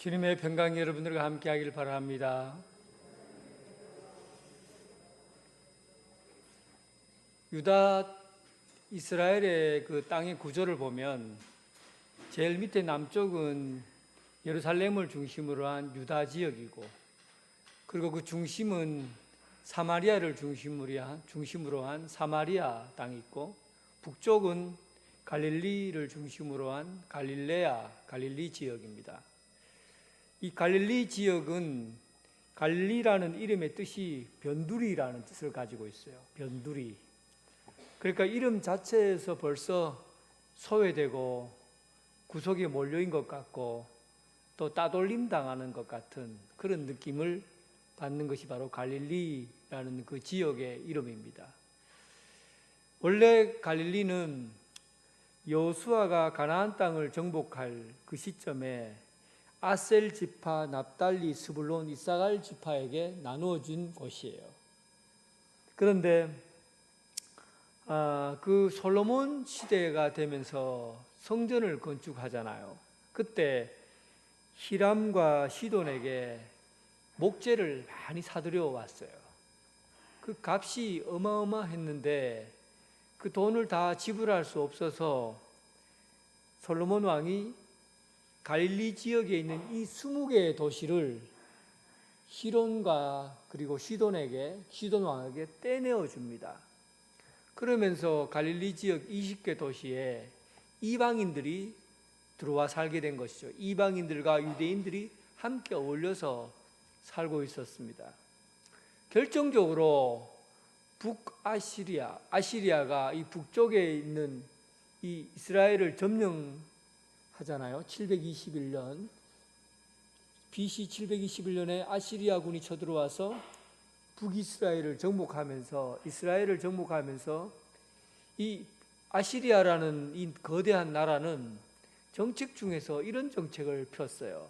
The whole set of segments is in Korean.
주님의 평강 여러분들과 함께 하길 바랍니다. 유다 이스라엘의 그 땅의 구조를 보면 제일 밑에 남쪽은 예루살렘을 중심으로 한 유다 지역이고, 그리고 그 중심은 사마리아를 중심으로 한 사마리아 땅이 있고, 북쪽은 갈릴리를 중심으로 한 갈릴리 지역입니다. 이 갈릴리 지역은 갈릴리라는 이름의 뜻이 변두리라는 뜻을 가지고 있어요. 변두리. 그러니까 이름 자체에서 벌써 소외되고 구석에 몰려인 것 같고 또 따돌림 당하는 것 같은 그런 느낌을 받는 것이 바로 갈릴리라는 그 지역의 이름입니다. 원래 갈릴리는 여호수아가 가나안 땅을 정복할 그 시점에 아셀 지파, 납달리, 스불론, 이사갈 지파에게 나누어진 곳이에요. 그런데 그 솔로몬 시대가 되면서 성전을 건축하잖아요. 그때 히람과 시돈에게 목재를 많이 사들여 왔어요. 그 값이 어마어마했는데 그 돈을 다 지불할 수 없어서 솔로몬 왕이 갈릴리 지역에 있는 이 20개의 도시를 히론과 그리고 시돈 왕에게 떼내어 줍니다. 그러면서 갈릴리 지역 20개 도시에 이방인들이 들어와 살게 된 것이죠. 이방인들과 유대인들이 함께 어울려서 살고 있었습니다. 결정적으로 아시리아가 이 북쪽에 있는 이 이스라엘을 점령하잖아요. 721년 BC 721년에 아시리아군이 쳐들어와서 북이스라엘을 정복하면서 이 아시리아라는 이 거대한 나라는 정책 중에서 이런 정책을 폈어요.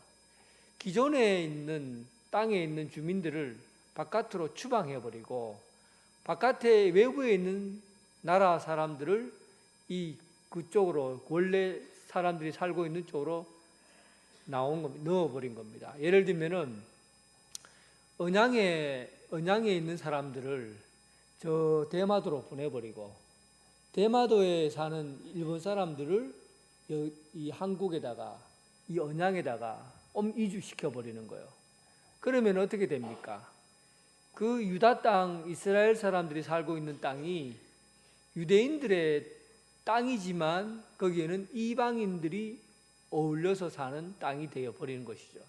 기존에 있는 땅에 있는 주민들을 바깥으로 추방해버리고 바깥에 외부에 있는 나라 사람들을 그쪽으로 원래 사람들이 살고 있는 쪽으로 넣어버린 겁니다. 예를 들면은 언양에 있는 사람들을 저 대마도로 보내버리고 대마도에 사는 일본 사람들을 이 한국에다가 이 언양에다가 이주시켜버리는 거예요. 그러면 어떻게 됩니까? 그 유다 땅, 이스라엘 사람들이 살고 있는 땅이 유대인들의 땅이지만 거기에는 이방인들이 어울려서 사는 땅이 되어버리는 것이죠.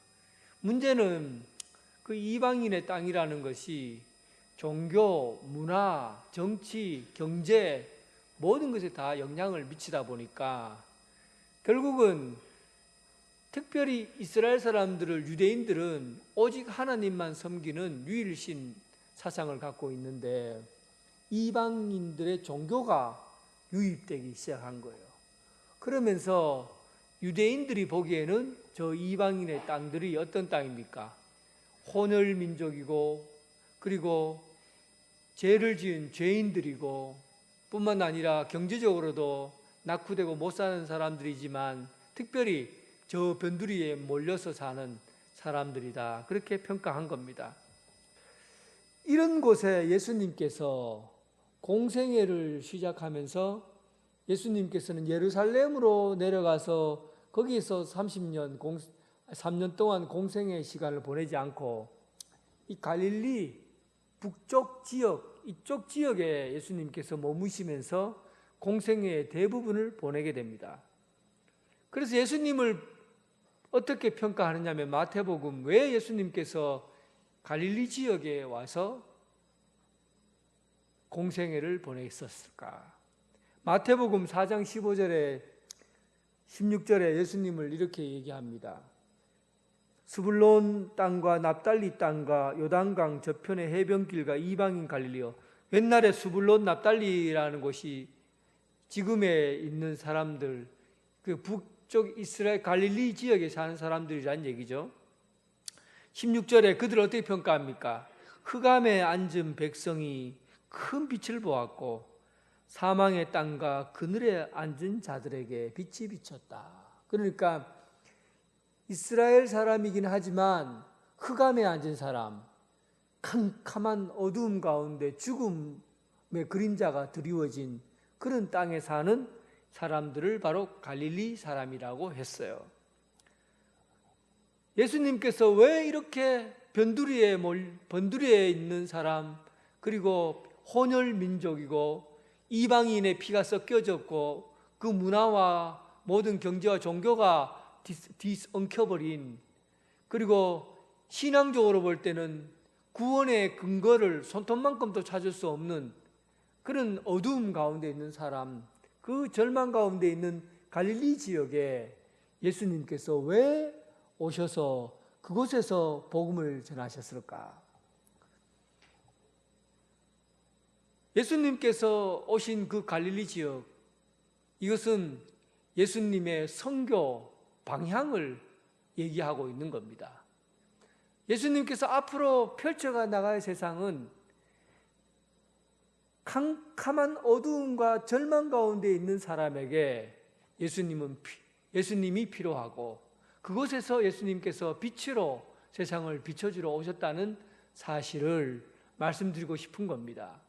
문제는 그 이방인의 땅이라는 것이 종교, 문화, 정치, 경제 모든 것에 다 영향을 미치다 보니까 결국은 특별히 이스라엘 사람들을 유대인들은 오직 하나님만 섬기는 유일신 사상을 갖고 있는데 이방인들의 종교가 유입되기 시작한 거예요. 그러면서 유대인들이 보기에는 저 이방인의 땅들이 어떤 땅입니까? 혼혈 민족이고 그리고 죄를 지은 죄인들이고 뿐만 아니라 경제적으로도 낙후되고 못 사는 사람들이지만 특별히 저 변두리에 몰려서 사는 사람들이다. 그렇게 평가한 겁니다. 이런 곳에 예수님께서 공생애를 시작하면서 예수님께서는 예루살렘으로 내려가서 거기에서 3년 동안 공생애 시간을 보내지 않고 이 갈릴리 북쪽 지역, 이쪽 지역에 예수님께서 머무시면서 공생애의 대부분을 보내게 됩니다. 그래서 예수님을 어떻게 평가하느냐면 마태복음 왜 예수님께서 갈릴리 지역에 와서 공생애를 보냈었을까? 마태복음 4장 16절에 예수님을 이렇게 얘기합니다. 스불론 땅과 납달리 땅과 요단강 저편의 해변길과 이방인 갈릴리여. 옛날에 스불론 납달리라는 곳이 지금에 있는 사람들, 그 북쪽 이스라엘 갈릴리 지역에 사는 사람들이란 얘기죠. 16절에 그들을 어떻게 평가합니까? 흑암에 앉은 백성이 큰 빛을 보았고 사망의 땅과 그늘에 앉은 자들에게 빛이 비쳤다. 그러니까 이스라엘 사람이긴 하지만 흑암에 앉은 사람, 캄캄한 어두움 가운데 죽음의 그림자가 드리워진 그런 땅에 사는 사람들을 바로 갈릴리 사람이라고 했어요. 예수님께서 왜 이렇게 번두리에 있는 사람, 그리고 혼혈 민족이고 이방인의 피가 섞여졌고 그 문화와 모든 경제와 종교가 뒤엉켜버린, 그리고 신앙적으로 볼 때는 구원의 근거를 손톱만큼도 찾을 수 없는 그런 어두움 가운데 있는 사람, 그 절망 가운데 있는 갈릴리 지역에 예수님께서 왜 오셔서 그곳에서 복음을 전하셨을까? 예수님께서 오신 그 갈릴리 지역, 이것은 예수님의 선교 방향을 얘기하고 있는 겁니다. 예수님께서 앞으로 펼쳐가 나갈 세상은 캄캄한 어두움과 절망 가운데 있는 사람에게 예수님이 필요하고, 그곳에서 예수님께서 빛으로 세상을 비춰주러 오셨다는 사실을 말씀드리고 싶은 겁니다.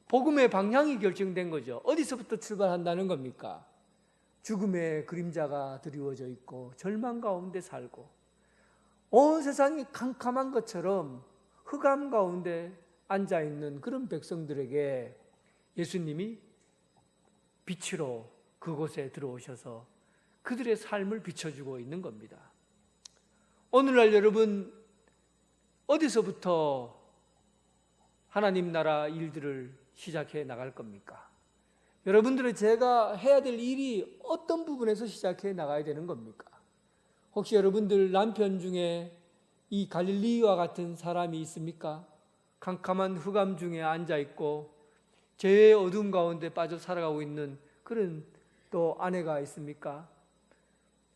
복음의 방향이 결정된 거죠. 어디서부터 출발한다는 겁니까? 죽음의 그림자가 드리워져 있고 절망 가운데 살고 온 세상이 캄캄한 것처럼 흑암 가운데 앉아있는 그런 백성들에게 예수님이 빛으로 그곳에 들어오셔서 그들의 삶을 비춰주고 있는 겁니다. 오늘날 여러분, 어디서부터 하나님 나라 일들을 시작해 나갈 겁니까? 여러분들은 제가 해야 될 일이 어떤 부분에서 시작해 나가야 되는 겁니까? 혹시 여러분들 남편 중에 이 갈릴리와 같은 사람이 있습니까? 캄캄한 흑암 중에 앉아있고 죄의 어두움 가운데 빠져 살아가고 있는 그런 또 아내가 있습니까?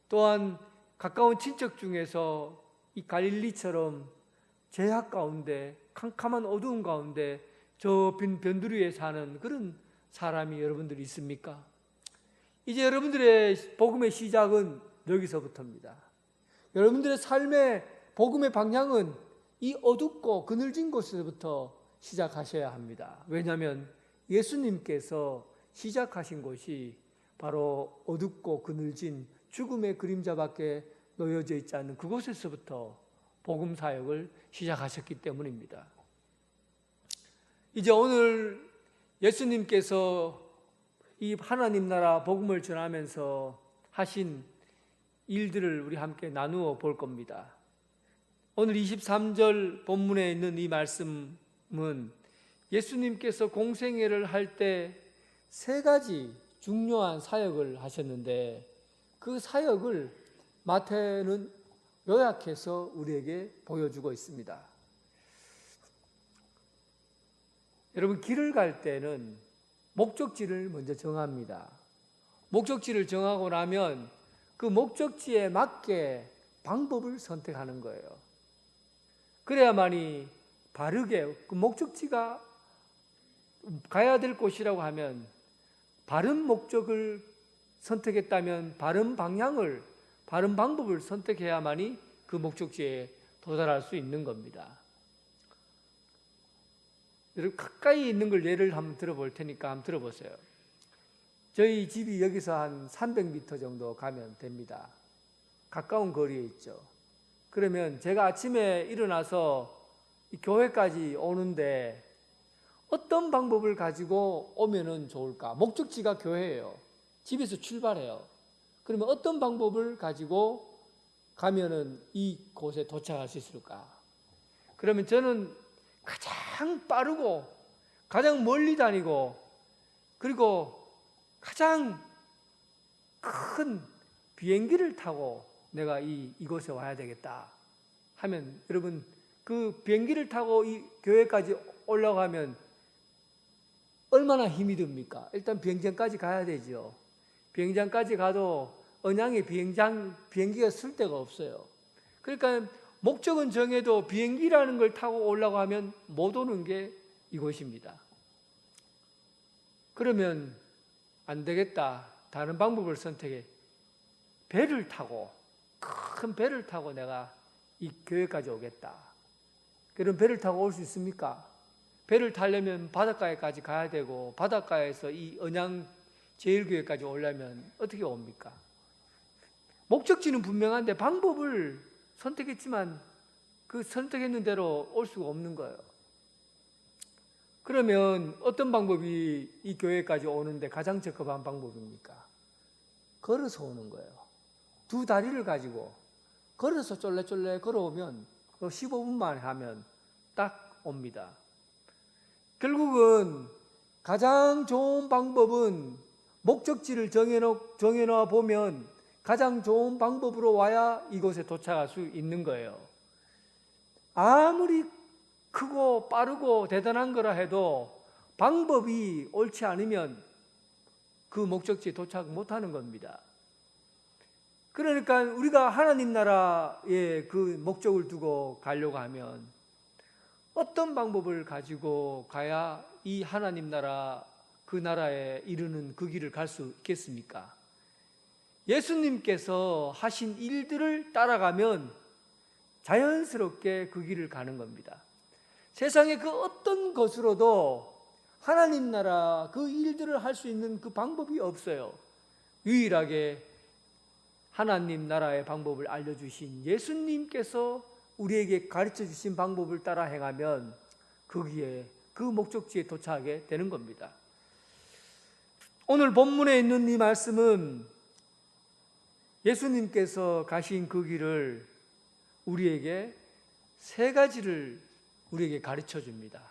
또한 가까운 친척 중에서 이 갈릴리처럼 죄악 가운데 캄캄한 어두움 가운데 저 변두리에 사는 그런 사람이 여러분들이 있습니까? 이제 여러분들의 복음의 시작은 여기서부터입니다. 여러분들의 삶의 복음의 방향은 이 어둡고 그늘진 곳에서부터 시작하셔야 합니다. 왜냐하면 예수님께서 시작하신 곳이 바로 어둡고 그늘진 죽음의 그림자밖에 놓여져 있지 않는 그곳에서부터 복음 사역을 시작하셨기 때문입니다. 이제 오늘 예수님께서 이 하나님 나라 복음을 전하면서 하신 일들을 우리 함께 나누어 볼 겁니다. 오늘 23절 본문에 있는 이 말씀은 예수님께서 공생애를 할 때 세 가지 중요한 사역을 하셨는데 그 사역을 마태는 요약해서 우리에게 보여주고 있습니다. 여러분, 길을 갈 때는 목적지를 먼저 정합니다. 목적지를 정하고 나면 그 목적지에 맞게 방법을 선택하는 거예요. 그래야만이 바르게 그 목적지가 가야 될 곳이라고 하면 바른 목적을 선택했다면 바른 방향을, 바른 방법을 선택해야만이 그 목적지에 도달할 수 있는 겁니다. 여러분, 가까이 있는 걸 예를 한번 들어볼 테니까 한번 들어보세요. 저희 집이 여기서 한 300m 정도 가면 됩니다. 가까운 거리에 있죠. 그러면 제가 아침에 일어나서 교회까지 오는데 어떤 방법을 가지고 오면은 좋을까? 목적지가 교회예요. 집에서 출발해요. 그러면 어떤 방법을 가지고 가면은 이곳에 도착할 수 있을까? 그러면 저는 가장 빠르고 가장 멀리 다니고 그리고 가장 큰 비행기를 타고 내가 이곳에 와야 되겠다 하면, 여러분, 그 비행기를 타고 이 교회까지 올라가면 얼마나 힘이 듭니까? 일단 비행장까지 가야 되죠. 비행장까지 가도 언양에 비행기가 쓸 데가 없어요. 그러니까 목적은 정해도 비행기라는 걸 타고 올라가면 못 오는 게 이곳입니다. 그러면 안 되겠다. 다른 방법을 선택해. 배를 타고 큰 배를 타고 내가 이 교회까지 오겠다. 그럼 배를 타고 올 수 있습니까? 배를 타려면 바닷가에까지 가야 되고 바닷가에서 이 언양 제일교회까지 오려면 어떻게 옵니까? 목적지는 분명한데 방법을 선택했지만 그 선택했는 대로 올 수가 없는 거예요. 그러면 어떤 방법이 이 교회까지 오는데 가장 적합한 방법입니까? 걸어서 오는 거예요. 두 다리를 가지고 걸어서 쫄래쫄래 걸어오면 15분만 하면 딱 옵니다. 결국은 가장 좋은 방법은 목적지를 정해놓아 보면 가장 좋은 방법으로 와야 이곳에 도착할 수 있는 거예요. 아무리 크고 빠르고 대단한 거라 해도 방법이 옳지 않으면 그 목적지에 도착 못하는 겁니다. 그러니까 우리가 하나님 나라의 그 목적을 두고 가려고 하면 어떤 방법을 가지고 가야 이 하나님 나라 그 나라에 이르는 그 길을 갈 수 있겠습니까? 예수님께서 하신 일들을 따라가면 자연스럽게 그 길을 가는 겁니다. 세상의 그 어떤 것으로도 하나님 나라 그 일들을 할 수 있는 그 방법이 없어요. 유일하게 하나님 나라의 방법을 알려주신 예수님께서 우리에게 가르쳐 주신 방법을 따라 행하면 거기에 그 목적지에 도착하게 되는 겁니다. 오늘 본문에 있는 이 말씀은 예수님께서 가신 그 길을 우리에게 세 가지를 우리에게 가르쳐 줍니다.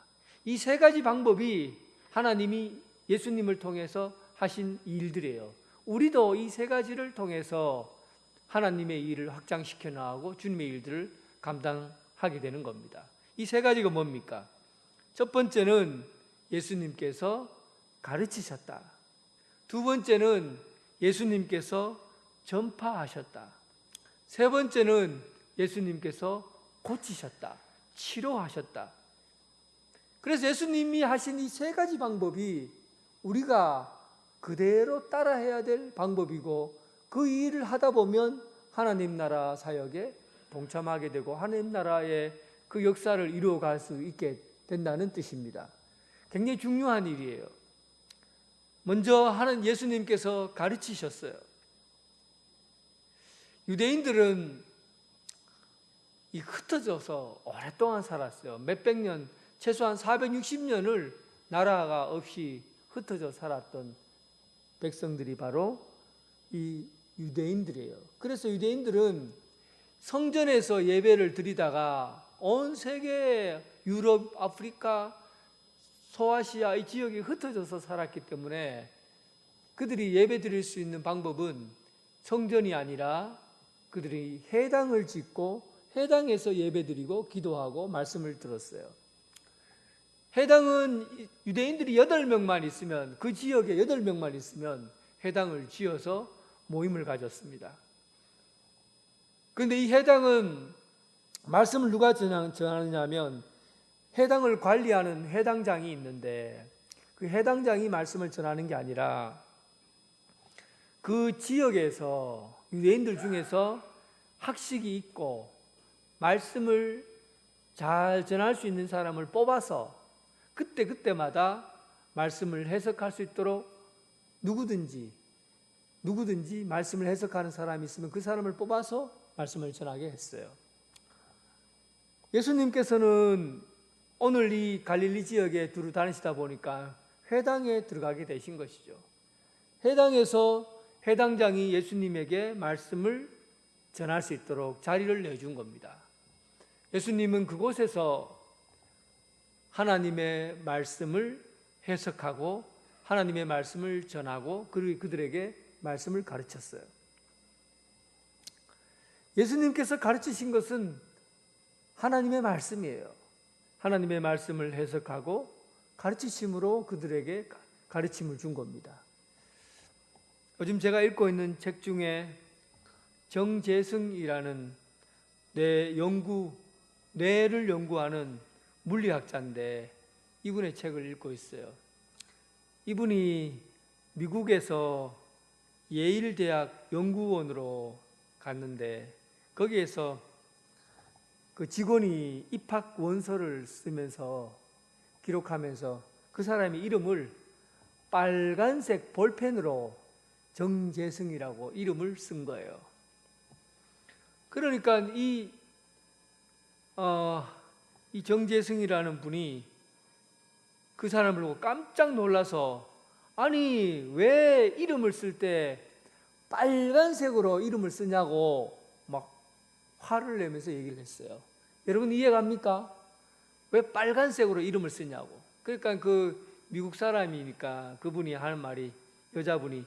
이 세 가지 방법이 하나님이 예수님을 통해서 하신 일들이에요. 우리도 이 세 가지를 통해서 하나님의 일을 확장시켜 나가고 주님의 일들을 감당하게 되는 겁니다. 이 세 가지가 뭡니까? 첫 번째는 예수님께서 가르치셨다. 두 번째는 예수님께서 전파하셨다. 세 번째는 예수님께서 고치셨다. 치료하셨다. 그래서 예수님이 하신 이 세 가지 방법이 우리가 그대로 따라해야 될 방법이고 그 일을 하다 보면 하나님 나라 사역에 동참하게 되고 하나님 나라의 그 역사를 이루어갈 수 있게 된다는 뜻입니다. 굉장히 중요한 일이에요. 먼저 예수님께서 가르치셨어요. 유대인들은 이 흩어져서 오랫동안 살았어요. 몇백 년, 최소한 460년을 나라가 없이 흩어져 살았던 백성들이 바로 이 유대인들이에요. 그래서 유대인들은 성전에서 예배를 드리다가 온 세계 유럽, 아프리카, 소아시아 이 지역이 흩어져서 살았기 때문에 그들이 예배 드릴 수 있는 방법은 성전이 아니라 그들이 회당을 짓고 회당에서 예배 드리고 기도하고 말씀을 들었어요. 회당은 유대인들이 8명만 있으면 그 지역에 8명만 있으면 회당을 지어서 모임을 가졌습니다. 그런데 이 회당은 말씀을 누가 전하느냐면 회당을 관리하는 회당장이 있는데 그 회당장이 말씀을 전하는 게 아니라 그 지역에서 유대인들 중에서 학식이 있고 말씀을 잘 전할 수 있는 사람을 뽑아서 그때마다 말씀을 해석할 수 있도록 누구든지 말씀을 해석하는 사람이 있으면 그 사람을 뽑아서 말씀을 전하게 했어요. 예수님께서는 오늘 이 갈릴리 지역에 두루 다니시다 보니까 회당에 들어가게 되신 것이죠. 회당에서 회당장이 예수님에게 말씀을 전할 수 있도록 자리를 내준 겁니다. 예수님은 그곳에서 하나님의 말씀을 해석하고 하나님의 말씀을 전하고 그들에게 말씀을 가르쳤어요. 예수님께서 가르치신 것은 하나님의 말씀이에요. 하나님의 말씀을 해석하고 가르치심으로 그들에게 가르침을 준 겁니다. 요즘 제가 읽고 있는 책 중에 정재승이라는 뇌를 연구하는 물리학자인데 이분의 책을 읽고 있어요. 이분이 미국에서 예일 대학 연구원으로 갔는데 거기에서 그 직원이 입학 원서를 쓰면서 기록하면서 그 사람의 이름을 빨간색 볼펜으로 정재승이라고 이름을 쓴 거예요. 그러니까 이 정재승이라는 분이 그 사람을 보고 깜짝 놀라서, 아니 왜 이름을 쓸 때 빨간색으로 이름을 쓰냐고 막 화를 내면서 얘기를 했어요. 여러분 이해갑니까? 왜 빨간색으로 이름을 쓰냐고. 그러니까 그 미국 사람이니까 그분이 하는 말이, 여자분이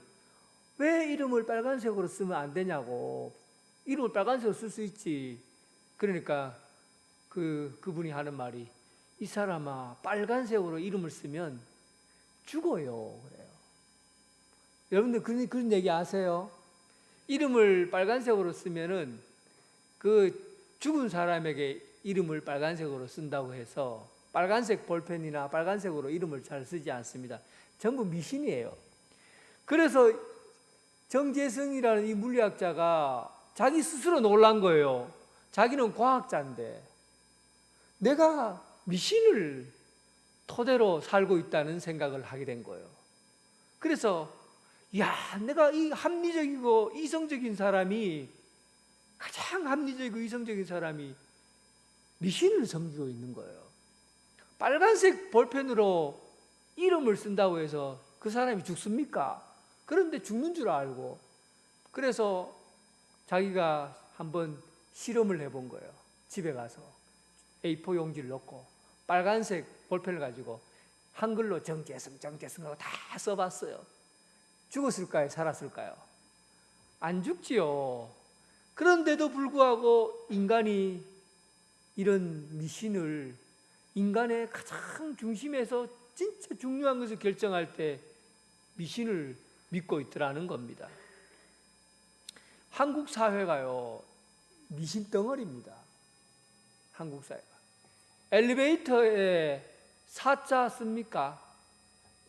왜 이름을 빨간색으로 쓰면 안 되냐고. 이름을 빨간색으로 쓸 수 있지. 그러니까 그분이 하는 말이, 이 사람아 빨간색으로 이름을 쓰면 죽어요. 그래요. 여러분들 그런 얘기 아세요? 이름을 빨간색으로 쓰면은 그 죽은 사람에게 이름을 빨간색으로 쓴다고 해서 빨간색 볼펜이나 빨간색으로 이름을 잘 쓰지 않습니다. 전부 미신이에요. 그래서 정재승이라는 이 물리학자가 자기 스스로 놀란 거예요. 자기는 과학자인데 내가 미신을 토대로 살고 있다는 생각을 하게 된 거예요. 그래서 야, 내가 이 합리적이고 이성적인 사람이, 가장 합리적이고 이성적인 사람이 미신을 섬기고 있는 거예요. 빨간색 볼펜으로 이름을 쓴다고 해서 그 사람이 죽습니까? 그런데 죽는 줄 알고, 그래서 자기가 한번 실험을 해본 거예요. 집에 가서 A4 용지를 넣고 빨간색 볼펜을 가지고 한글로 정재승하고 다 써봤어요. 죽었을까요? 살았을까요? 안 죽지요. 그런데도 불구하고 인간이 이런 미신을, 인간의 가장 중심에서 진짜 중요한 것을 결정할 때 미신을 믿고 있더라는 겁니다. 한국 사회가요, 미신 덩어리입니다. 한국 사회가. 엘리베이터에 4자 씁니까?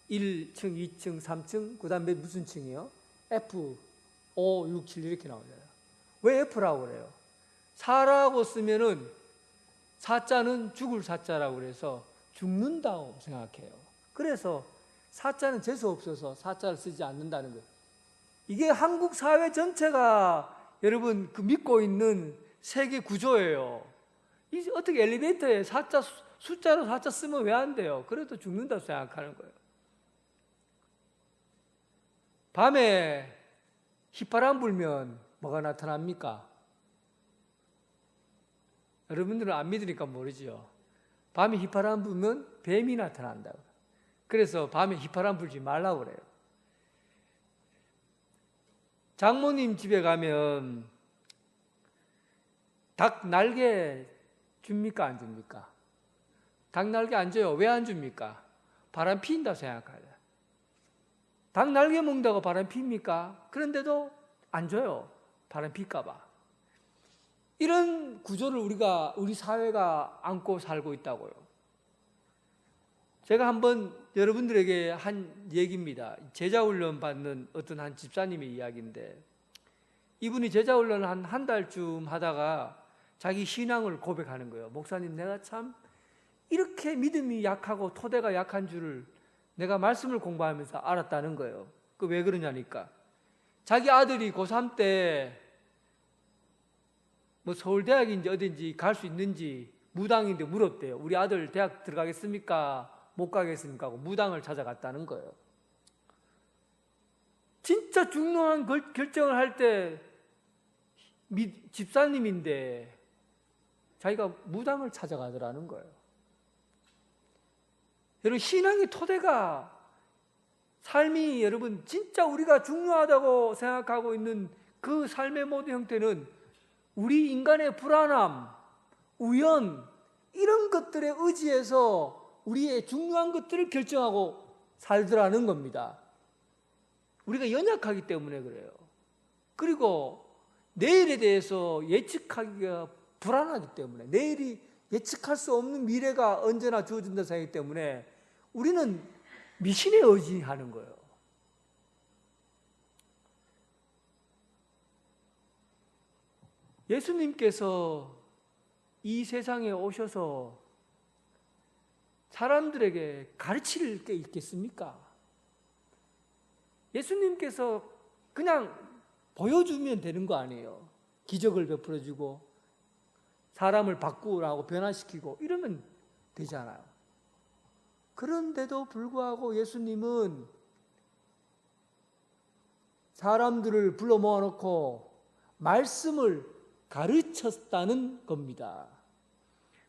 1층, 2층, 3층, 그 다음에 무슨 층이요? F, 5, 6, 7 이렇게 나오잖아요. 왜 F라고 그래요? 4라고 쓰면은 4자는 죽을 4자라고 그래서 죽는다고 생각해요. 그래서 4자는 재수 없어서 4자를 쓰지 않는다는 거예요. 이게 한국 사회 전체가 여러분 그 믿고 있는 세계 구조예요. 어떻게 엘리베이터에 4자, 숫자로 4자 쓰면 왜 안 돼요? 그래도 죽는다고 생각하는 거예요. 밤에 휘파람 불면 뭐가 나타납니까? 여러분들은 안 믿으니까 모르지요. 밤에 휘파람 불면 뱀이 나타난다고. 그래서 밤에 휘파람 불지 말라고 그래요. 장모님 집에 가면 닭 날개 줍니까? 안 줍니까? 닭 날개 안 줘요. 왜 안 줍니까? 바람 피인다 생각하죠. 닭 날개 먹는다고 바람 핍니까? 그런데도 안 줘요. 바람 필까봐. 이런 구조를 우리 사회가 안고 살고 있다고요. 제가 한번 여러분들에게 한 얘기입니다. 제자훈련 받는 어떤 한 집사님의 이야기인데, 이분이 제자훈련을 한 달쯤 하다가 자기 신앙을 고백하는 거예요. 목사님, 내가 참 이렇게 믿음이 약하고 토대가 약한 줄을 내가 말씀을 공부하면서 알았다는 거예요. 그 왜 그러냐니까, 자기 아들이 고3 때 뭐 서울대학인지 어딘지 갈 수 있는지 무당인데 물었대요. 우리 아들 대학 들어가겠습니까? 못 가겠습니까? 하고 무당을 찾아갔다는 거예요. 진짜 중요한 결정을 할 때 집사님인데 자기가 무당을 찾아가더라는 거예요. 여러분, 신앙의 토대가, 삶이 여러분 진짜 우리가 중요하다고 생각하고 있는 그 삶의 모든 형태는 우리 인간의 불안함, 우연, 이런 것들에 의지해서 우리의 중요한 것들을 결정하고 살더라는 겁니다. 우리가 연약하기 때문에 그래요. 그리고 내일에 대해서 예측하기가 불안하기 때문에, 내일이 예측할 수 없는 미래가 언제나 주어진다 생각하기 때문에 우리는 미신에 의지하는 거예요. 예수님께서 이 세상에 오셔서 사람들에게 가르칠 게 있겠습니까? 예수님께서 그냥 보여주면 되는 거 아니에요. 기적을 베풀어주고 사람을 바꾸라고 변화시키고 이러면 되잖아요. 그런데도 불구하고 예수님은 사람들을 불러 모아놓고 말씀을 가르쳤다는 겁니다.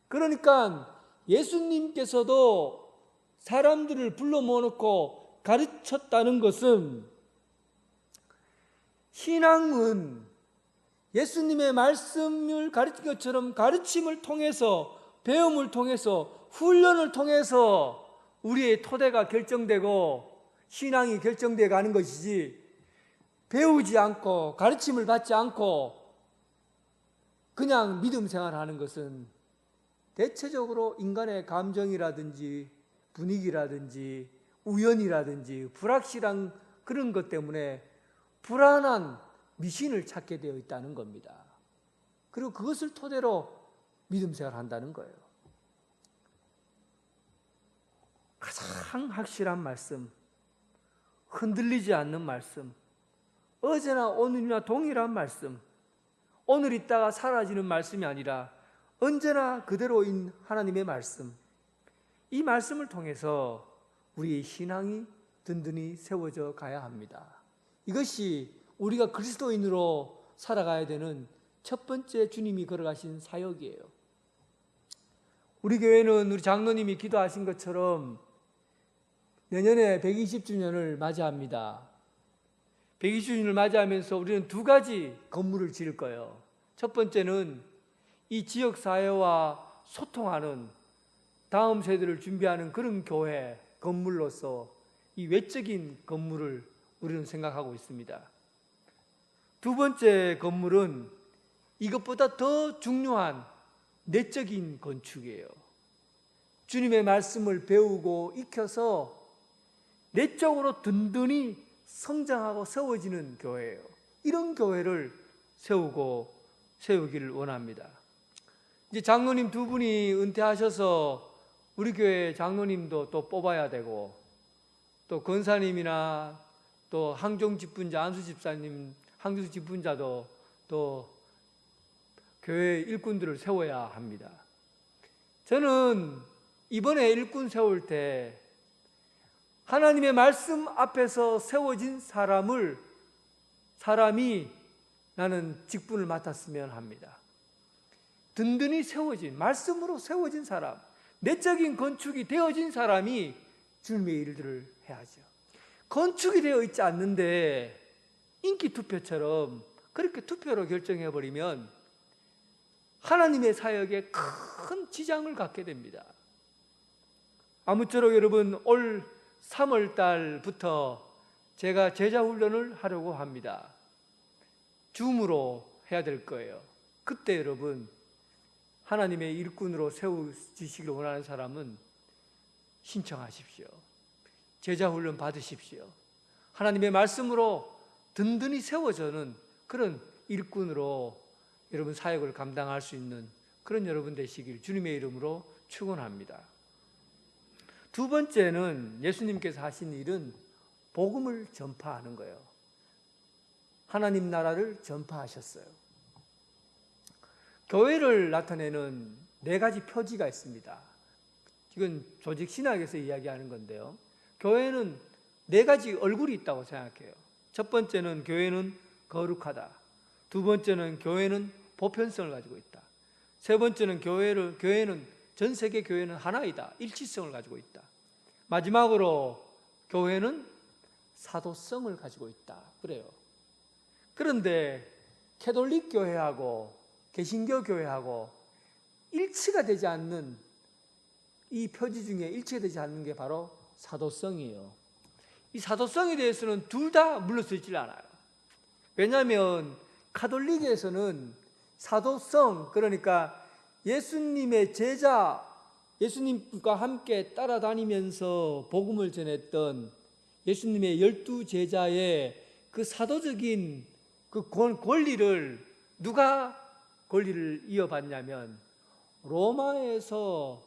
그러니까 예수님께서도 사람들을 불러 모아놓고 가르쳤다는 것은, 신앙은 예수님의 말씀을 가르친 것처럼 가르침을 통해서, 배움을 통해서, 훈련을 통해서 우리의 토대가 결정되고 신앙이 결정되어 가는 것이지, 배우지 않고 가르침을 받지 않고 그냥 믿음 생활하는 것은 대체적으로 인간의 감정이라든지 분위기라든지 우연이라든지 불확실한 그런 것 때문에 불안한 미신을 찾게 되어 있다는 겁니다. 그리고 그것을 토대로 믿음 생활을 한다는 거예요. 가장 확실한 말씀, 흔들리지 않는 말씀, 어제나 오늘이나 동일한 말씀, 오늘 있다가 사라지는 말씀이 아니라 언제나 그대로인 하나님의 말씀, 이 말씀을 통해서 우리의 신앙이 든든히 세워져 가야 합니다. 이것이 우리가 그리스도인으로 살아가야 되는 첫 번째 주님이 걸어가신 사역이에요. 우리 교회는 우리 장로님이 기도하신 것처럼 내년에 120주년을 맞이합니다. 120주년을 맞이하면서 우리는 두 가지 건물을 지을 거예요. 첫 번째는 이 지역사회와 소통하는, 다음 세대를 준비하는 그런 교회 건물로서 이 외적인 건물을 우리는 생각하고 있습니다. 두 번째 건물은 이것보다 더 중요한 내적인 건축이에요. 주님의 말씀을 배우고 익혀서 내적으로 든든히 성장하고 세워지는 교회예요. 이런 교회를 세우기를 원합니다. 이제 장로님 두 분이 은퇴하셔서 우리 교회 장로님도 또 뽑아야 되고, 또 권사님이나 또 항종 집분자, 안수 집사님, 항종 집분자도 또 교회 일꾼들을 세워야 합니다. 저는 이번에 일꾼 세울 때 하나님의 말씀 앞에서 세워진 사람이 나는 직분을 맡았으면 합니다. 든든히 세워진, 말씀으로 세워진 사람, 내적인 건축이 되어진 사람이 주님의 일들을 해야죠. 건축이 되어 있지 않는데 인기 투표처럼 그렇게 투표로 결정해버리면 하나님의 사역에 큰 지장을 갖게 됩니다. 아무쪼록 여러분, 올 3월 달부터 제가 제자 훈련을 하려고 합니다. 줌으로 해야 될 거예요. 그때 여러분, 하나님의 일꾼으로 세우시기를 원하는 사람은 신청하십시오. 제자 훈련 받으십시오. 하나님의 말씀으로 든든히 세워져는 그런 일꾼으로 여러분 사역을 감당할 수 있는 그런 여러분 되시길 주님의 이름으로 축원합니다. 두 번째는 예수님께서 하신 일은 복음을 전파하는 거예요. 하나님 나라를 전파하셨어요. 교회를 나타내는 4가지 표지가 있습니다. 이건 조직 신학에서 이야기하는 건데요. 교회는 4가지 얼굴이 있다고 생각해요. 첫 번째는 교회는 거룩하다. 두 번째는 교회는 보편성을 가지고 있다. 세 번째는 전 세계 교회는 하나이다. 일치성을 가지고 있다. 마지막으로 교회는 사도성을 가지고 있다. 그래요. 그런데 캐톨릭 교회하고 개신교 교회하고 일치가 되지 않는 이 표지 중에 일치가 되지 않는 게 바로 사도성이에요. 이 사도성에 대해서는 둘 다 물러서질 않아요. 왜냐하면 가톨릭에서는 사도성, 그러니까 예수님의 제자, 예수님과 함께 따라다니면서 복음을 전했던 예수님의 12제자의 그 사도적인 그 권리를 누가 권리를 이어받냐면 로마에서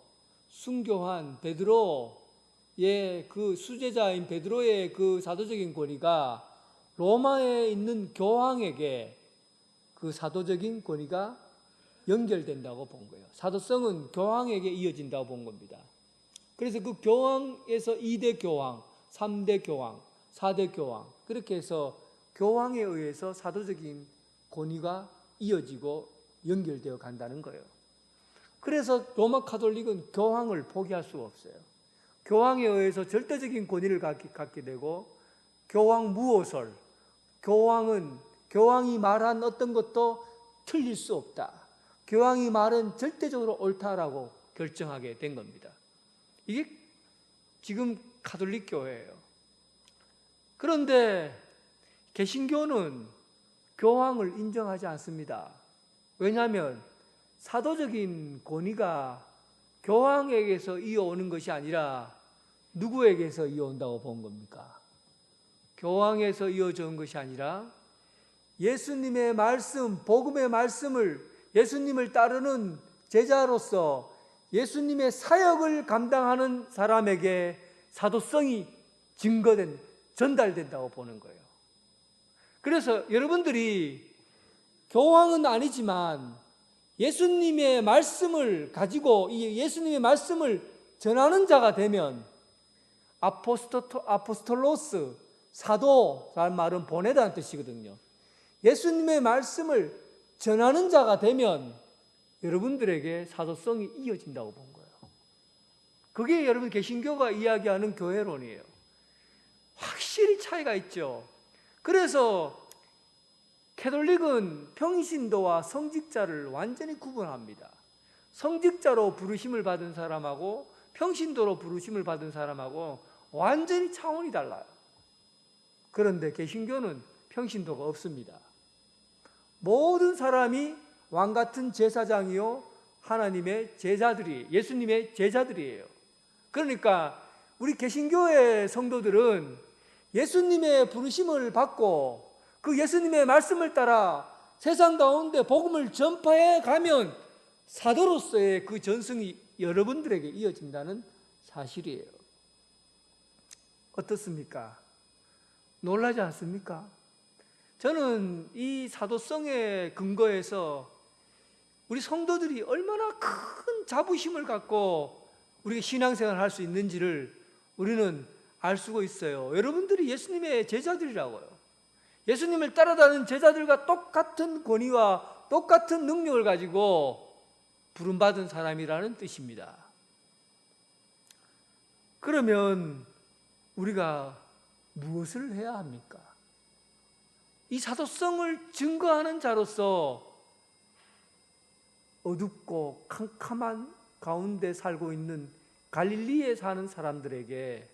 순교한 베드로의 그 수제자인 베드로의 그 사도적인 권위가 로마에 있는 교황에게 그 사도적인 권위가 연결된다고 본 거예요. 사도성은 교황에게 이어진다고 본 겁니다. 그래서 그 교황에서 2대 교황, 3대 교황, 4대 교황, 그렇게 해서 교황에 의해서 사도적인 권위가 이어지고 연결되어 간다는 거예요. 그래서 로마 카톨릭은 교황을 포기할 수가 없어요. 교황에 의해서 절대적인 권위를 갖게 되고, 교황 무오설, 교황이 말한 어떤 것도 틀릴 수 없다, 교황이 말은 절대적으로 옳다라고 결정하게 된 겁니다. 이게 지금 카톨릭 교회예요. 그런데 개신교는 교황을 인정하지 않습니다. 왜냐하면 사도적인 권위가 교황에게서 이어오는 것이 아니라 누구에게서 이어온다고 본 겁니까? 교황에서 이어져 온 것이 아니라 예수님의 말씀, 복음의 말씀을 예수님을 따르는 제자로서 예수님의 사역을 감당하는 사람에게 사도성이 전달된다고 보는 거예요. 그래서 여러분들이 교황은 아니지만 예수님의 말씀을 가지고 이 예수님의 말씀을 전하는 자가 되면, 아포스톨로스, 사도라는 말은 보내다는 뜻이거든요. 예수님의 말씀을 전하는 자가 되면 여러분들에게 사도성이 이어진다고 본 거예요. 그게 여러분 개신교가 이야기하는 교회론이에요. 확실히 차이가 있죠. 그래서 캐톨릭은 평신도와 성직자를 완전히 구분합니다. 성직자로 부르심을 받은 사람하고 평신도로 부르심을 받은 사람하고 완전히 차원이 달라요. 그런데 개신교는 평신도가 없습니다. 모든 사람이 왕같은 제사장이요 하나님의 제자들이, 예수님의 제자들이에요. 그러니까 우리 개신교의 성도들은 예수님의 부르심을 받고 그 예수님의 말씀을 따라 세상 가운데 복음을 전파해 가면 사도로서의 그 전승이 여러분들에게 이어진다는 사실이에요. 어떻습니까? 놀라지 않습니까? 저는 이 사도성의 근거에서 우리 성도들이 얼마나 큰 자부심을 갖고 우리가 신앙생활을 할 수 있는지를 우리는 알 수가 있어요. 여러분들이 예수님의 제자들이라고요. 예수님을 따라다니는 제자들과 똑같은 권위와 똑같은 능력을 가지고 부름받은 사람이라는 뜻입니다. 그러면 우리가 무엇을 해야 합니까? 이 사도성을 증거하는 자로서 어둡고 캄캄한 가운데 살고 있는 갈릴리에 사는 사람들에게,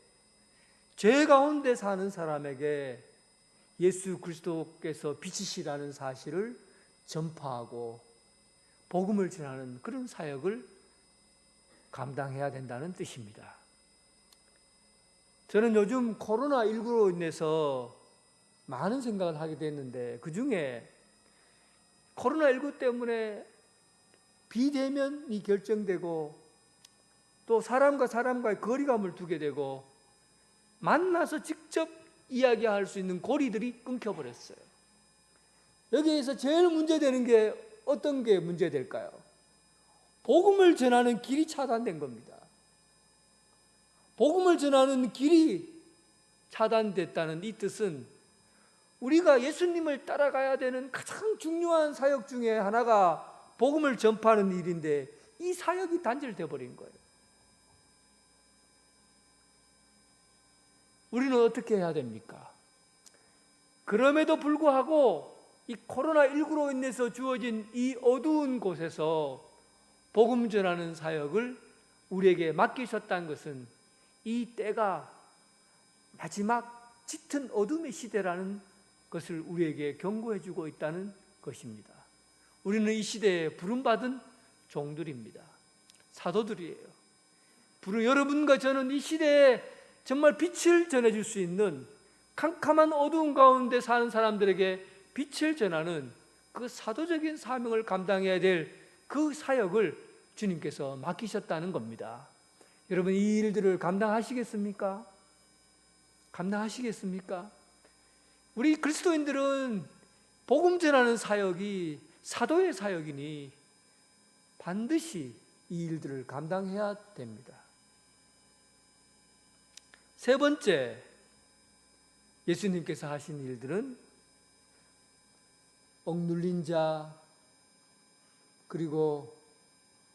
죄 가운데 사는 사람에게 예수 그리스도께서 빛이시라는 사실을 전파하고 복음을 전하는 그런 사역을 감당해야 된다는 뜻입니다. 저는 요즘 코로나19로 인해서 많은 생각을 하게 됐는데, 그 중에 코로나19 때문에 비대면이 결정되고 또 사람과 사람과의 거리감을 두게 되고 만나서 직접 이야기할 수 있는 고리들이 끊겨버렸어요. 여기에서 제일 문제되는 게 어떤 게 문제될까요? 복음을 전하는 길이 차단된 겁니다. 복음을 전하는 길이 차단됐다는 이 뜻은 우리가 예수님을 따라가야 되는 가장 중요한 사역 중에 하나가 복음을 전파하는 일인데 이 사역이 단절되어 버린 거예요. 우리는 어떻게 해야 됩니까? 그럼에도 불구하고 이 코로나19로 인해서 주어진 이 어두운 곳에서 복음 전하는 사역을 우리에게 맡기셨다는 것은 이 때가 마지막 짙은 어둠의 시대라는 것을 우리에게 경고해 주고 있다는 것입니다. 우리는 이 시대에 부름받은 종들입니다. 사도들이에요. 여러분과 저는 이 시대에 정말 빛을 전해줄 수 있는, 캄캄한 어두운 가운데 사는 사람들에게 빛을 전하는 그 사도적인 사명을 감당해야 될 그 사역을 주님께서 맡기셨다는 겁니다. 여러분, 이 일들을 감당하시겠습니까? 감당하시겠습니까? 우리 그리스도인들은 복음 전하는 사역이 사도의 사역이니 반드시 이 일들을 감당해야 됩니다. 세 번째, 예수님께서 하신 일들은 억눌린 자, 그리고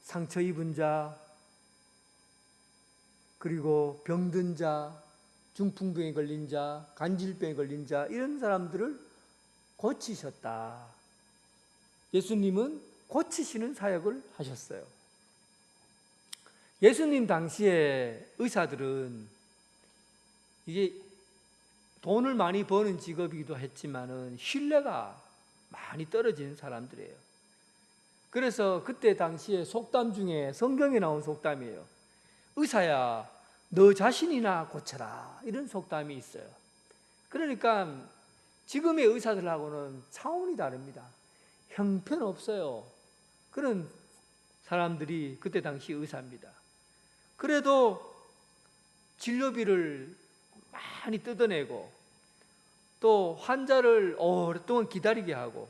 상처 입은 자, 그리고 병든 자, 중풍병에 걸린 자, 간질병에 걸린 자, 이런 사람들을 고치셨다. 예수님은 고치시는 사역을 하셨어요. 예수님 당시에 의사들은 이게 돈을 많이 버는 직업이기도 했지만은 신뢰가 많이 떨어지는 사람들이에요. 그래서 그때 당시에 속담 중에 성경에 나온 속담이에요. 의사야, 너 자신이나 고쳐라, 이런 속담이 있어요. 그러니까 지금의 의사들하고는 차원이 다릅니다. 형편없어요. 그런 사람들이 그때 당시 의사입니다. 그래도 진료비를 많이 뜯어내고 또 환자를 오랫동안 기다리게 하고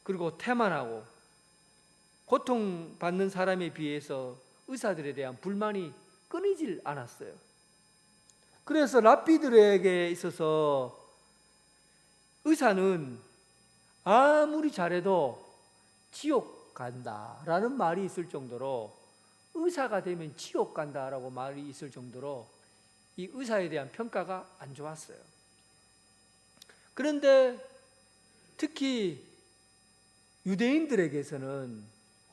그리고 태만하고 고통받는 사람에 비해서 의사들에 대한 불만이 끊이질 않았어요. 그래서 랍비들에게 있어서 의사는 아무리 잘해도 지옥 간다라는 말이 있을 정도로, 의사가 되면 지옥 간다라고 말이 있을 정도로 이 의사에 대한 평가가 안 좋았어요. 그런데 특히 유대인들에게서는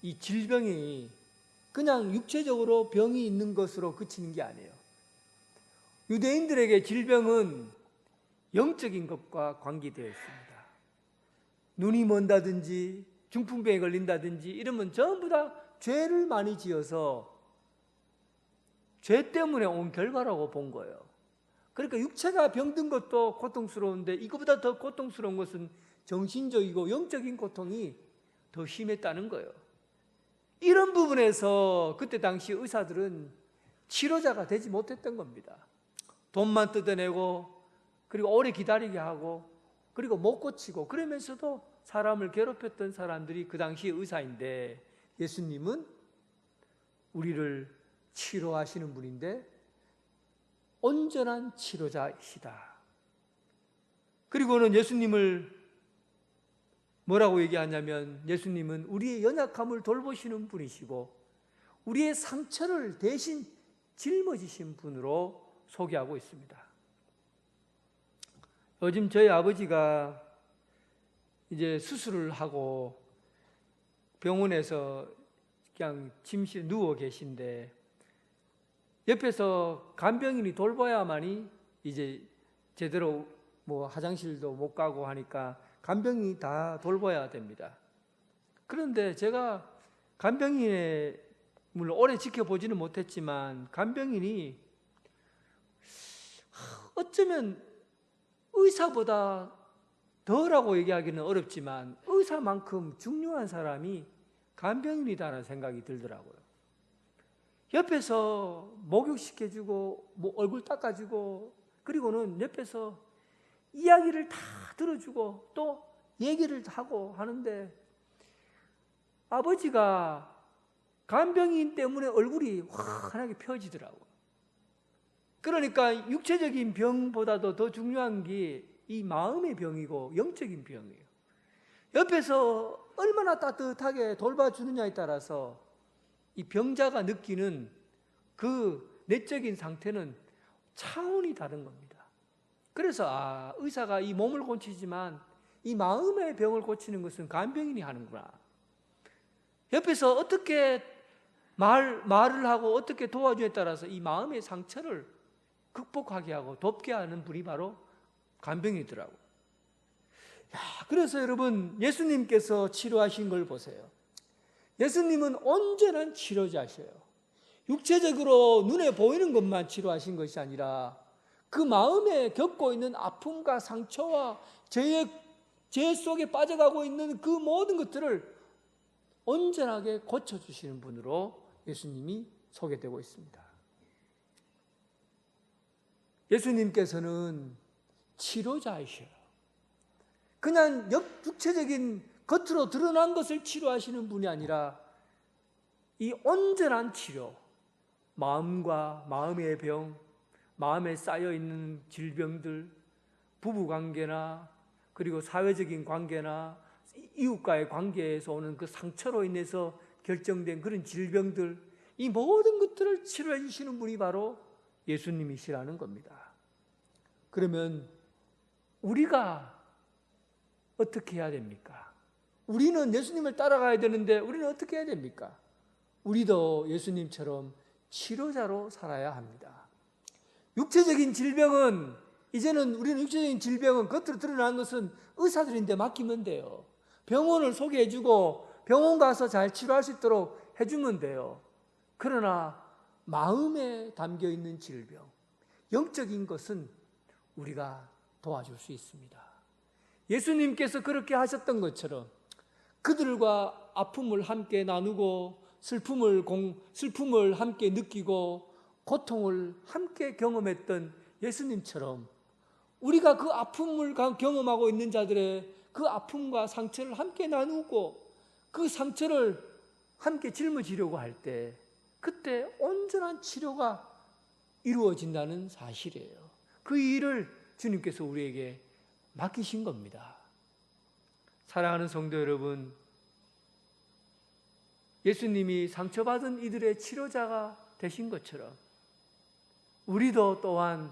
이 질병이 그냥 육체적으로 병이 있는 것으로 그치는 게 아니에요. 유대인들에게 질병은 영적인 것과 관계되어 있습니다. 눈이 먼다든지 중풍병에 걸린다든지 이러면 전부 다 죄를 많이 지어서 죄 때문에 온 결과라고 본 거예요. 그러니까 육체가 병든 것도 고통스러운데 이거보다 더 고통스러운 것은 정신적이고 영적인 고통이 더 심했다는 거예요. 이런 부분에서 그때 당시 의사들은 치료자가 되지 못했던 겁니다. 돈만 뜯어내고 그리고 오래 기다리게 하고 그리고 못 고치고 그러면서도 사람을 괴롭혔던 사람들이 그 당시 의사인데, 예수님은 우리를 치료하시는 분인데 온전한 치료자이시다. 그리고는 예수님을 뭐라고 얘기하냐면, 예수님은 우리의 연약함을 돌보시는 분이시고 우리의 상처를 대신 짊어지신 분으로 소개하고 있습니다. 요즘 저희 아버지가 이제 수술을 하고 병원에서 그냥 침실에 누워 계신데 옆에서 간병인이 돌봐야만이 이제 제대로 뭐 화장실도 못 가고 하니까 간병인이 다 돌봐야 됩니다. 그런데 제가 간병인을 오래 지켜보지는 못했지만 간병인이 어쩌면 의사보다 덜하고 얘기하기는 어렵지만 의사만큼 중요한 사람이 간병인이다라는 생각이 들더라고요. 옆에서 목욕시켜주고 뭐 얼굴 닦아주고 그리고는 옆에서 이야기를 다 들어주고 또 얘기를 하고 하는데, 아버지가 간병인 때문에 얼굴이 환하게 펴지더라고요. 그러니까 육체적인 병보다도 더 중요한 게 이 마음의 병이고 영적인 병이에요. 옆에서 얼마나 따뜻하게 돌봐주느냐에 따라서 이 병자가 느끼는 그 내적인 상태는 차원이 다른 겁니다. 그래서 의사가 이 몸을 고치지만 이 마음의 병을 고치는 것은 간병인이 하는구나. 옆에서 어떻게 말을 하고 어떻게 도와주냐에 따라서 이 마음의 상처를 극복하게 하고 돕게 하는 분이 바로 간병이더라고요. 그래서 여러분, 예수님께서 치료하신 걸 보세요. 예수님은 온전한 치료자셔요. 육체적으로 눈에 보이는 것만 치료하신 것이 아니라 그 마음에 겪고 있는 아픔과 상처와 죄의 죄 속에 빠져가고 있는 그 모든 것들을 온전하게 고쳐주시는 분으로 예수님이 소개되고 있습니다. 예수님께서는 치료자이셔요. 그냥 육체적인 겉으로 드러난 것을 치료하시는 분이 아니라 이 온전한 치료, 마음과 마음의 병, 마음에 쌓여있는 질병들, 부부관계나 그리고 사회적인 관계나 이웃과의 관계에서 오는 그 상처로 인해서 결정된 그런 질병들, 이 모든 것들을 치료해 주시는 분이 바로 예수님이시라는 겁니다. 그러면 우리가 어떻게 해야 됩니까? 우리는 예수님을 따라가야 되는데 우리는 어떻게 해야 됩니까? 우리도 예수님처럼 치료자로 살아야 합니다. 육체적인 질병은 우리는 육체적인 질병은 겉으로 드러나는 것은 의사들인데 맡기면 돼요. 병원을 소개해주고 병원 가서 잘 치료할 수 있도록 해주면 돼요. 그러나 마음에 담겨있는 질병, 영적인 것은 우리가 도와줄 수 있습니다. 예수님께서 그렇게 하셨던 것처럼 그들과 아픔을 함께 나누고 슬픔을 함께 느끼고 고통을 함께 경험했던 예수님처럼 우리가 그 아픔을 경험하고 있는 자들의 그 아픔과 상처를 함께 나누고 그 상처를 함께 짊어지려고 할 때 그때 온전한 치료가 이루어진다는 사실이에요. 그 일을 주님께서 우리에게 맡기신 겁니다. 사랑하는 성도 여러분, 예수님이 상처받은 이들의 치료자가 되신 것처럼 우리도 또한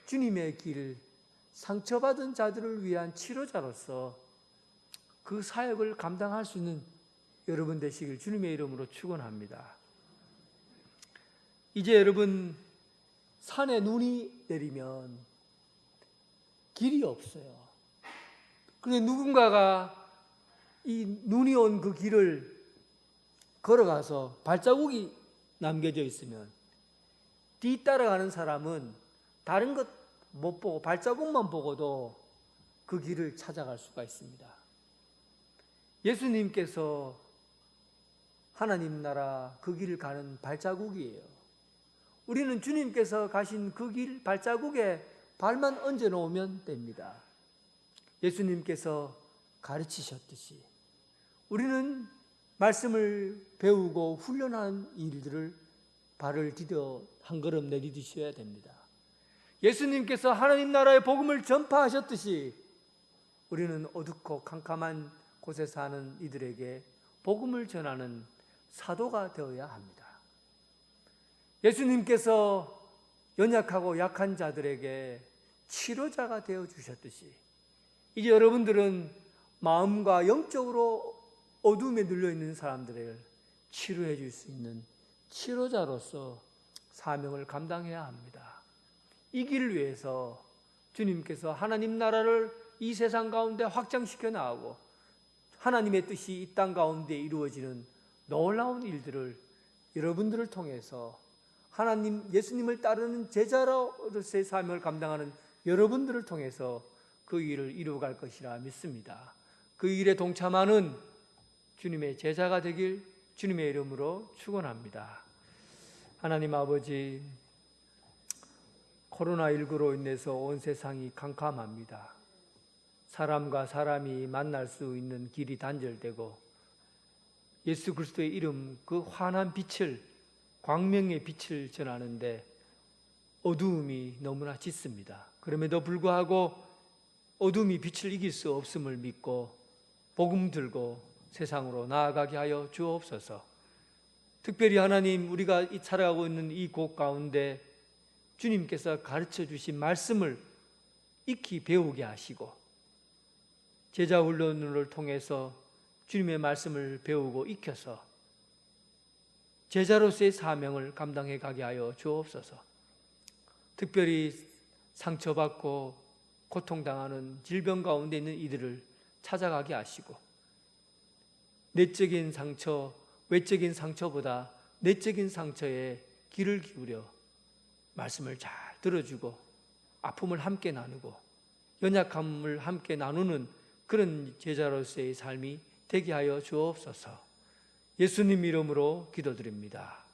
주님의 길, 상처받은 자들을 위한 치료자로서 그 사역을 감당할 수 있는 여러분 되시길 주님의 이름으로 축원합니다. 이제 여러분, 산에 눈이 내리면 길이 없어요. 그런데 누군가가 이 눈이 온 그 길을 걸어가서 발자국이 남겨져 있으면 뒤따라가는 사람은 다른 것 못 보고 발자국만 보고도 그 길을 찾아갈 수가 있습니다. 예수님께서 하나님 나라 그 길을 가는 발자국이에요. 우리는 주님께서 가신 그 길 발자국에 발만 얹어 놓으면 됩니다. 예수님께서 가르치셨듯이 우리는 말씀을 배우고 훈련한 일들을 발을 디뎌 한 걸음 내디디셔야 됩니다. 예수님께서 하나님 나라의 복음을 전파하셨듯이 우리는 어둡고 캄캄한 곳에 사는 이들에게 복음을 전하는 사도가 되어야 합니다. 예수님께서 연약하고 약한 자들에게 치료자가 되어 주셨듯이 이제 여러분들은 마음과 영적으로 어둠에 눌려있는 사람들을 치료해 줄 수 있는 치료자로서 사명을 감당해야 합니다. 이 길을 위해서 주님께서 하나님 나라를 이 세상 가운데 확장시켜 나가고 하나님의 뜻이 이 땅 가운데 이루어지는 놀라운 일들을 여러분들을 통해서 하나님 예수님을 따르는 제자로서의 사명을 감당하는 여러분들을 통해서 그 일을 이루어갈 것이라 믿습니다. 그 일에 동참하는 주님의 제자가 되길 주님의 이름으로 축원합니다. 하나님 아버지, 코로나19로 인해서 온 세상이 캄캄합니다. 사람과 사람이 만날 수 있는 길이 단절되고 예수 그리스도의 이름, 그 환한 빛을, 광명의 빛을 전하는데 어두움이 너무나 짙습니다. 그럼에도 불구하고 어둠이 빛을 이길 수 없음을 믿고 복음 들고 세상으로 나아가게 하여 주옵소서. 특별히 하나님, 우리가 살아가고 있는 이 곳 가운데 주님께서 가르쳐 주신 말씀을 익히 배우게 하시고 제자 훈련을 통해서 주님의 말씀을 배우고 익혀서 제자로서의 사명을 감당해 가게 하여 주옵소서. 특별히 상처받고 고통당하는 질병 가운데 있는 이들을 찾아가게 하시고 내적인 상처, 외적인 상처보다 내적인 상처에 귀를 기울여 말씀을 잘 들어주고 아픔을 함께 나누고 연약함을 함께 나누는 그런 제자로서의 삶이 되게 하여 주옵소서. 예수님 이름으로 기도드립니다.